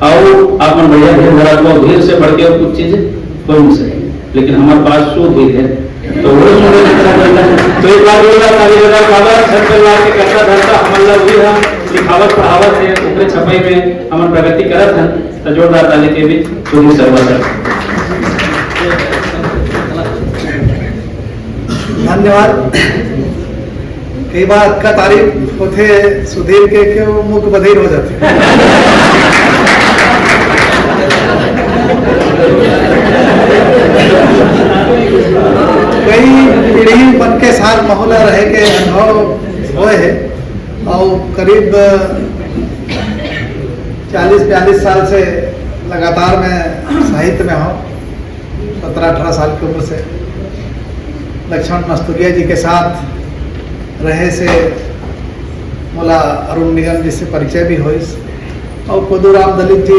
आओ आप मन बढ़िया ढेर धरा को भीड़ से बढ़ के और कुछ चीजें कोई नहीं सही, लेकिन हमारे पास शुद्ध ही है तो वो सुनने तो एक बार बोला ताली बजा बाबा छठ परिवार के करता धरता हमला हुई हम लिखावत पढ़ावत है ऊपरे छपाई में हम प्रगति करत हैं तो जोरदार ताली के बीच पूरी सर्वसर धन्यवाद। कई बार का तारीफ होते सुधीर के क्यों मुख बधिर हो जाते कई पीढ़ी मन के साथ महुला रहे के अनुभव हुए है और करीब 40-42 साल से लगातार मैं साहित्य में हूँ। 17-18 साल की उम्र से लक्ष्मण मस्तूरिया जी के साथ रहे से मोला अरुण निगम जी से परिचय भी हुई और कोदूराम दलित जी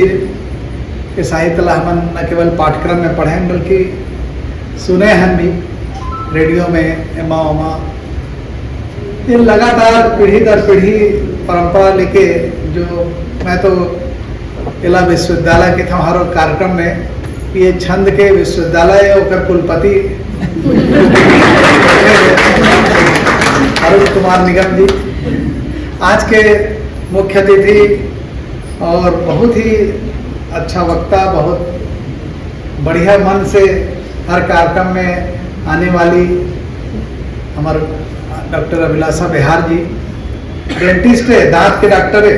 के साहित्य ला हमन न केवल पाठ्यक्रम में पढ़े बल्कि सुने हैं भी रेडियो में एमा उमा। ये लगातार पीढ़ी दर पीढ़ी परंपरा लेके जो मैं तो इला विश्वविद्यालय के था हर कार्यक्रम में ये छंद के विश्वविद्यालय और कुलपति अरुण कुमार निगम जी आज के मुख्य अतिथि और बहुत ही अच्छा वक्ता, बहुत बढ़िया मन से हर कार्यक्रम में आने वाली हमारे डॉक्टर अभिलाषा बिहार जी, डेंटिस्ट है, दांत के डॉक्टर है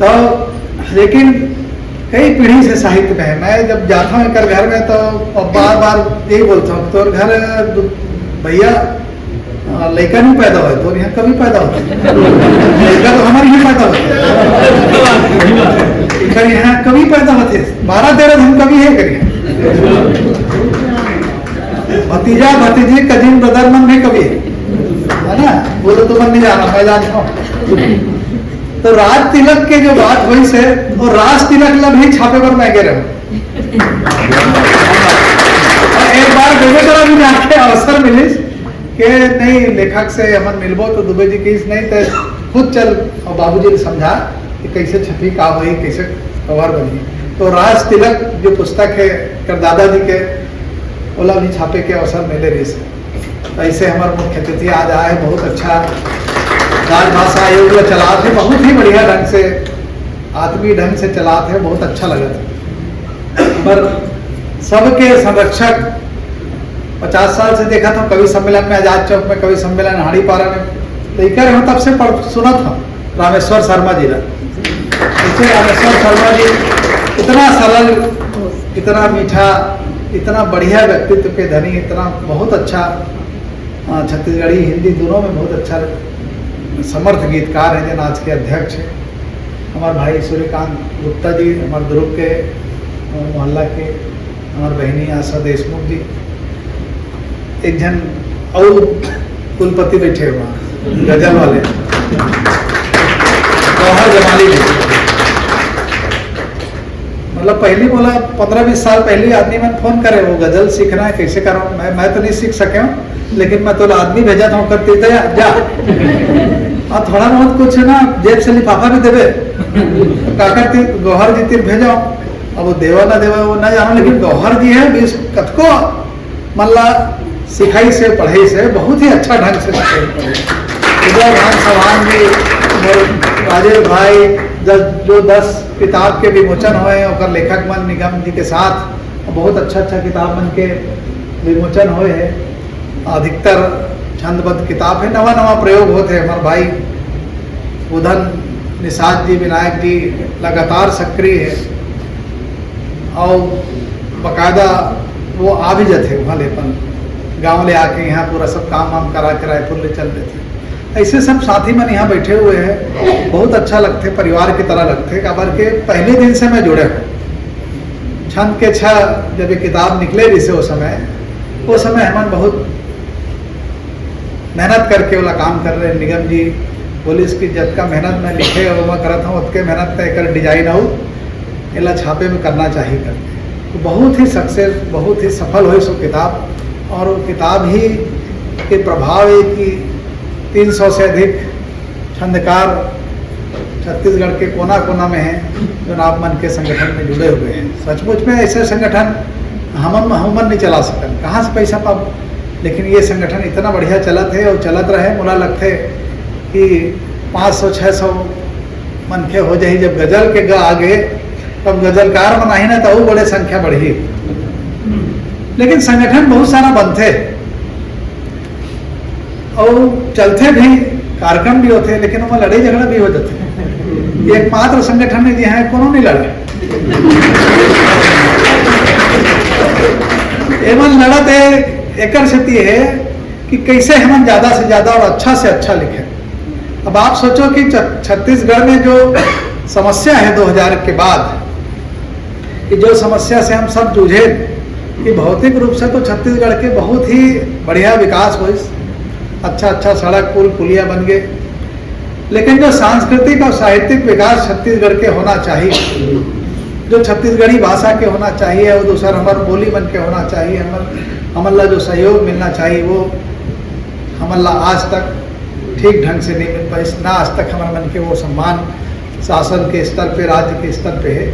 तो लेकिन कई पीढ़ी से साहित्य में है। मैं जब जाता हूँ कर घर में तो बार बार यही बोलता हूँ तो घर भैया लड़का नहीं पैदा हुआ तो यहाँ कभी पैदा होता लड़का तो हमारे यहाँ पैदा होता यहाँ कभी पैदा होते 12-13 दिन कभी है करिए भतीजा भतीजी कजिन ब्रदर मन भी कभी है ना, बोलो तो मन नहीं जाना मैं जानता हूँ। तो राज तिलक के जो बात हुई से और राज तिलक लब ही छापे पर मैं गिर एक बार बेगूसराय भी जाके अवसर मिली कि नहीं लेखक से हमन मिलबो तो दुबे जी की नहीं तो खुद चल और बाबूजी ने समझा कि कैसे छपी का हुई कैसे कवर बनी। तो राज तिलक जो पुस्तक है कर दादाजी के ओला भी छापे के अवसर मिले रही से। तो ऐसे हमारे मुख्य अतिथि आज आए, बहुत अच्छा राजभाषा आयोग में चलाते हैं, बहुत ही बढ़िया ढंग से आत्मीय ढंग से चलाते हैं, बहुत अच्छा लगा था। पर सबके संरक्षक 50 साल से देखा था कवि सम्मेलन में, आजाद चौक में कवि सम्मेलन हाड़ी पारा में लेकर हूँ तब से सुना था रामेश्वर शर्मा जी रामेश्वर शर्मा जी इतना सरल, इतना मीठा, इतना बढ़िया व्यक्तित्व के धनी, इतना बहुत अच्छा छत्तीसगढ़ी हिंदी दोनों में बहुत अच्छा समर्थ गीतकार हैं जिन आज के अध्यक्ष हैं हमारे भाई सूर्यकांत गुप्ता जी, हमारे दुर्ग के मोहल्ला के हमारे बहनी आशा देशमुख जी, एक जन और कुलपति बैठे हुआ गजल वाले गौहर जमाली जी। मतलब पहली बोला 15-20 साल पहले आदमी में फोन करे वो गजल सीखना है कैसे करो, मैं तो नहीं सीख सके हूँ लेकिन मैं तो आदमी भेजा था करती जा और थोड़ा बहुत कुछ ना जेब से लिफाफा भी देवे काकर ती गौहर जी तीर भेजा अब वो देवा ना देवा वो ना जाना, लेकिन गौहर जी है बीस कतको मतलब सिखाई से पढ़ाई से बहुत ही अच्छा ढंग से उदय भान सवान जी राजेश भाई जो 10 किताब के विमोचन हुए और लेखक मन निगम जी के साथ बहुत अच्छा किताब मन के विमोचन हुए हैं। अधिकतर छंदबद्ध किताब है, नवा प्रयोग होते हैं। हमारे भाई उधन निषाद जी विनायक जी लगातार सक्रिय है और बाकायदा वो आ भी जाते वहाँ लेपन गाँव ले आके यहाँ पूरा सब काम वाम करा के रायपुर ले चल देते। ऐसे सब साथी मन यहाँ बैठे हुए हैं, बहुत अच्छा लगते, परिवार की तरह लगते। काबर के पहले दिन से मैं जुड़े हूँ छंद के जब ये किताब निकले जिसे वो समय हमन बहुत मेहनत करके वाला काम कर रहे हैं। निगम जी पुलिस की जब का मेहनत में लिखे और मैं करता हूँ उसके मेहनत का एक डिजाइन हो इला छापे में करना चाहिए करके तो बहुत ही सक्सेस, बहुत ही सफल हुई सो किताब। और वो किताब ही के प्रभाव है कि 300 से अधिक छंदकार छत्तीसगढ़ के कोना कोना में हैं जो आप मन के संगठन में जुड़े हुए हैं। सचमुच में ऐसे संगठन हमन नहीं चला सकन, कहाँ से पैसा पाओ, लेकिन ये संगठन इतना बढ़िया चलत है और चलत रहे। मुला लगते कि 500-600 मन के हो जाए। जब गजल के आगे तब गजलकार बनाही ना तो बड़े संख्या बढ़ी, लेकिन संगठन बहुत सारा बनते और चलते भी, कार्यक्रम भी होते, लेकिन वहाँ लड़ाई झगड़ा भी हो जाते। एकमात्र संगठन में जी है कोनो नहीं लड़े, एवं लड़त एक स्थिति है कि कैसे हम ज्यादा से ज्यादा और अच्छा से अच्छा लिखें। अब आप सोचो कि छत्तीसगढ़ में जो समस्या है 2000 के बाद, कि जो समस्या से हम सब जूझे कि भौतिक रूप से तो छत्तीसगढ़ के बहुत ही बढ़िया विकास हुई, अच्छा सड़क पुल पुलिया बन गए, लेकिन जो सांस्कृतिक और साहित्यिक विकास छत्तीसगढ़ के होना चाहिए, जो छत्तीसगढ़ी भाषा के होना चाहिए और दूसरा हमारे बोली बन के होना चाहिए, हमला जो सहयोग मिलना चाहिए, वो हमला आज तक ठीक ढंग से नहीं मिल पाई ना। आज तक हमारे मन के वो सम्मान शासन के स्तर पे, राज्य के स्तर पे है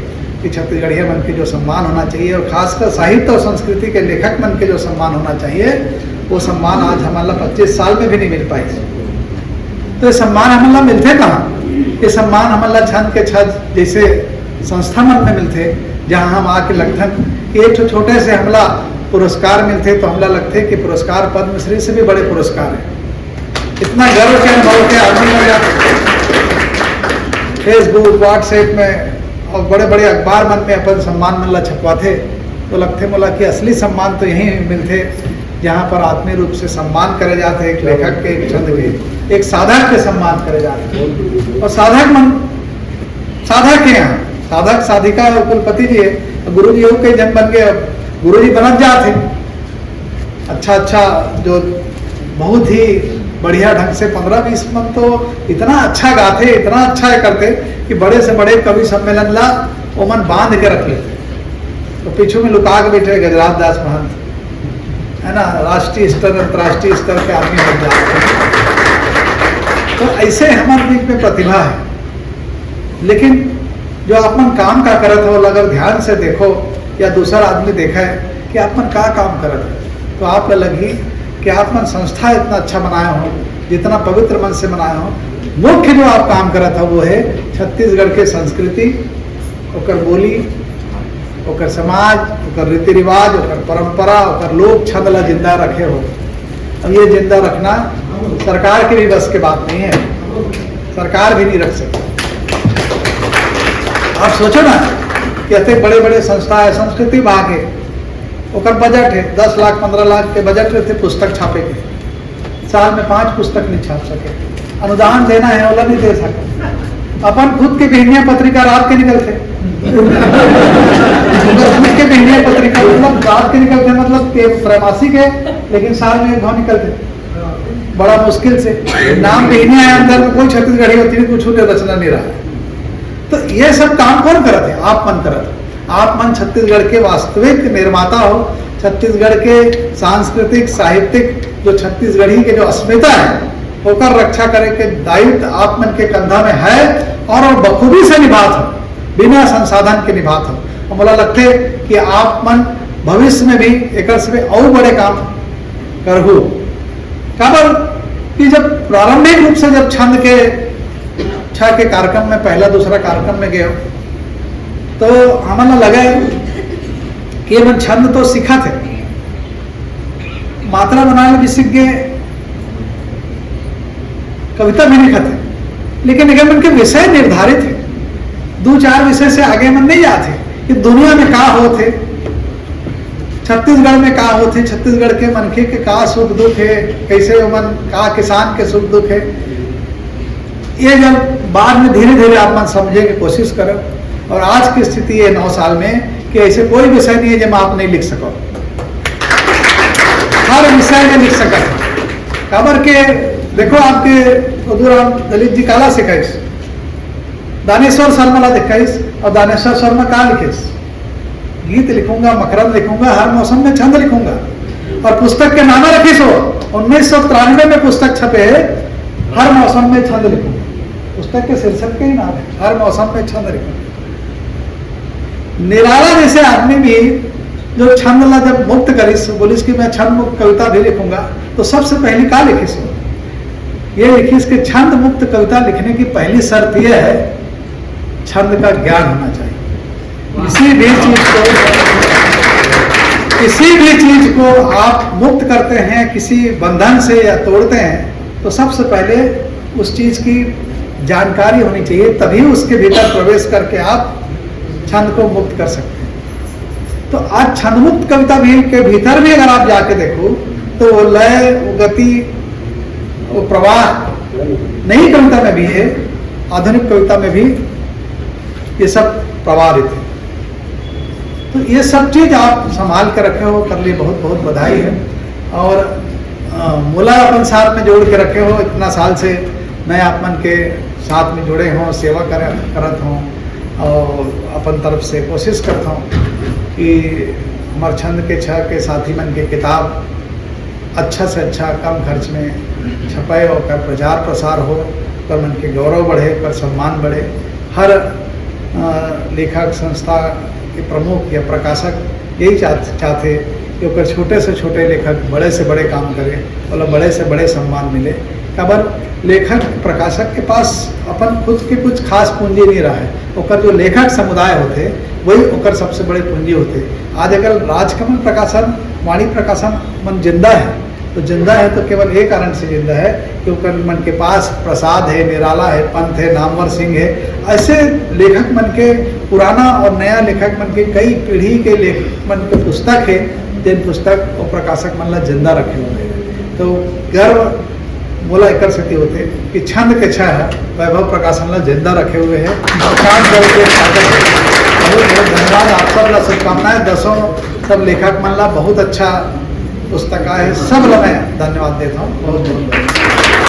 कि छत्तीसगढ़िया मन के जो सम्मान होना चाहिए और खासकर साहित्य और संस्कृति के लेखक मन के जो सम्मान होना चाहिए, वो सम्मान आज हमारा 25 साल में भी नहीं मिल पाई। तो ये सम्मान हमारा मिलते कहाँ? ये सम्मान हमारा छंद के छद जैसे संस्था मन में मिलते, जहाँ हम आके लगथन कि एक छोटे से हमला पुरस्कार मिलते तो हमला लगते कि पुरस्कार पद्मश्री से भी बड़े पुरस्कार है। इतना गर्व के अनुभव के आदमी फेसबुक व्हाट्सएप में और बड़े बड़े अखबार मन में अपन सम्मान मन छपवाते, तो लगते मोला कि असली सम्मान तो यहीं मिलते जहाँ पर आत्मीय रूप से सम्मान करे जाते, एक लेखक के, एक छंद के, एक साधक के सम्मान करे जाते। और साधक के यहाँ साधक साधिका और कुलपति जी है, गुरु जी कई जन बन गए, गुरु जी बनत जाते अच्छा जो बहुत ही बढ़िया ढंग से 15-20 मन तो इतना अच्छा गाते, इतना अच्छा करते कि बड़े से बड़े कवि सम्मेलन ला वो मन बांध के रख लेते। तो पीछू में लुका के बैठे गजराज दास महंत है ना, राष्ट्रीय स्तर अंतर्राष्ट्रीय स्तर के आदमी बन जाते। तो ऐसे हमारे बीच में प्रतिभा है, लेकिन जो अपन काम का करत हो, अगर ध्यान से देखो या दूसरा आदमी देखा है कि अपन का काम करत है, तो आप लगी कि आप मन संस्था इतना अच्छा बनाया हो, जितना पवित्र मन से बनाया हो। मुख्य जो आप काम करत हो वो है छत्तीसगढ़ के संस्कृति, ओकर बोली, ओकर समाज, ओकर रीति रिवाज, ओकर परंपरा, ओकर लोक छंद ला जिंदा रखे हो। अब ये जिंदा रखना सरकार की भी बस की बात नहीं है, सरकार भी नहीं रख सकती। आप सोचो ना कि इतने बड़े बड़े संस्था है, संस्कृति भाग है, ओकर बजट है 10 लाख 15 लाख के बजट रहते पुस्तक छापे के, साल में 5 पुस्तक नहीं छाप सके, अनुदान देना है वाला नहीं दे सके। अपन खुद की बिहनिया पत्रिका रात के निकलते खुद के बिहनिया पत्रिका मतलब रात के निकलते, मतलब के त्रैमासिक है, लेकिन साल में 1 घाव निकलते बड़ा मुश्किल से। नाम बिहनिया है, अंदर में कोई छत्तीसगढ़ी होती है, कुछ रचना नहीं रहा। तो ये सब काम कौन करते हैं? आप मन करते। आप मन छत्तीसगढ़ के वास्तविक निर्माता हो, छत्तीसगढ़ के सांस्कृतिक साहित्यिक जो छत्तीसगढ़ी के जो अस्मिता है होकर रक्षा करे के दायित्व आप मन के कंधा में है और बखूबी से निभात हो, बिना संसाधन के निभात हो। और मुझे लगता है कि आप मन भविष्य में भी एक से और बड़े काम करहु। काबर कि जब प्रारंभिक रूप से जब छंद के के कार्यक्रम में पहला दूसरा कार्यक्रम में गए तो हमें लगा कि मन छंद तो सीखा थे, मात्रा बनाने भी सीख गए, कविता भी लिखा थे, लेकिन अगर मन के विषय निर्धारित है, 2-4 विषय से आगे मन नहीं जाते कि दुनिया में का होते, छत्तीसगढ़ में का होते, छत्तीसगढ़ के मनखे के का सुख दुख है, कैसे मन का किसान के सुख दुख है। ये जब बाद में धीरे धीरे आप मन समझे की कोशिश करो, और आज की स्थिति है 9 साल में कि ऐसे कोई विषय नहीं है जब आप नहीं लिख सको, हर विषय में लिख सका। खबर के देखो आपके उदूराम दलित जी काला सिखाइस, दानेश्वर शर्मा ला दिखाइस, और दानेश्वर शर्मा का लिखिस, गीत लिखूंगा, मकरंद लिखूंगा, हर मौसम में छंद लिखूंगा, और पुस्तक के नाम रखिस हो 1993 में पुस्तक छपे, हर मौसम में छंद लिखूंगा। पुस्तक के शीर्षक के ही नाम है, हर मौसम में छंद लिखूंगा। निराला जैसे आदमी भी जो छंद ला जब मुक्त करिस, बोलिस कि मैं छंद मुक्त कविता भी लिखूंगा, तो सबसे पहली का लिखिस, ये लिखिस कि छंद मुक्त कविता लिखने की पहली शर्त यह है छंद का ज्ञान होना चाहिए। किसी भी चीज को आप मुक्त करते हैं किसी बंधन से या तोड़ते हैं, तो सबसे पहले उस चीज की जानकारी होनी चाहिए, तभी उसके भीतर प्रवेश करके आप छंद को मुक्त कर सकते हैं। तो आज छंद मुक्त कविता भी के भीतर भी अगर आप जाके देखो तो वो लय, वो गति, वो प्रवाह नई कविता में भी है, आधुनिक कविता में भी ये सब प्रवाहित है। तो ये सब चीज आप संभाल के रखे हो, कर लिए बहुत बहुत बधाई है। और मुला अपन साथ में जोड़ के रखे हो, इतना साल से मैं अपन के साथ में जुड़े हों, सेवा करत हों, और अपन तरफ से कोशिश करता हूँ कि हमारे छंद के छह के साथी मन के किताब अच्छा से अच्छा कम खर्च में छपाए और कर प्रचार प्रसार हो, कर मन के गौरव बढ़े, कर सम्मान बढ़े। हर लेखक संस्था के प्रमुख या प्रकाशक यही चाहते कि अगर छोटे से छोटे लेखक बड़े से बड़े काम करें, मतलब बड़े से बड़े सम्मान मिले। खबर लेखक प्रकाशक के पास अपन खुद के कुछ खास पूंजी नहीं रहा है, ओकर जो लेखक समुदाय होते वही ओकर सबसे बड़े पूंजी होते। आज अगर राजकमल प्रकाशन, वाणी प्रकाशन मन जिंदा है, तो जिंदा है तो केवल एक कारण से जिंदा है कि ओकर मन के पास प्रसाद है, निराला है, पंथ है, नामवर सिंह है। ऐसे लेखक मन के पुराना और नया लेखक मन के कई पीढ़ी के लेखक मन के पुस्तक है, जिन पुस्तक और प्रकाशक मन ला जिंदा रखे हुए हैं। तो गर्व बोला कर सकते होते कि छंद के छह वैभव प्रकाशन ला जिंदा रखे हुए हैं। बहुत बहुत धन्यवाद, आप सब ला शुभकामनाएं। 10 सब लेखक मन ला बहुत अच्छा पुस्तक है, सब ला मैं धन्यवाद देता हूँ। बहुत बहुत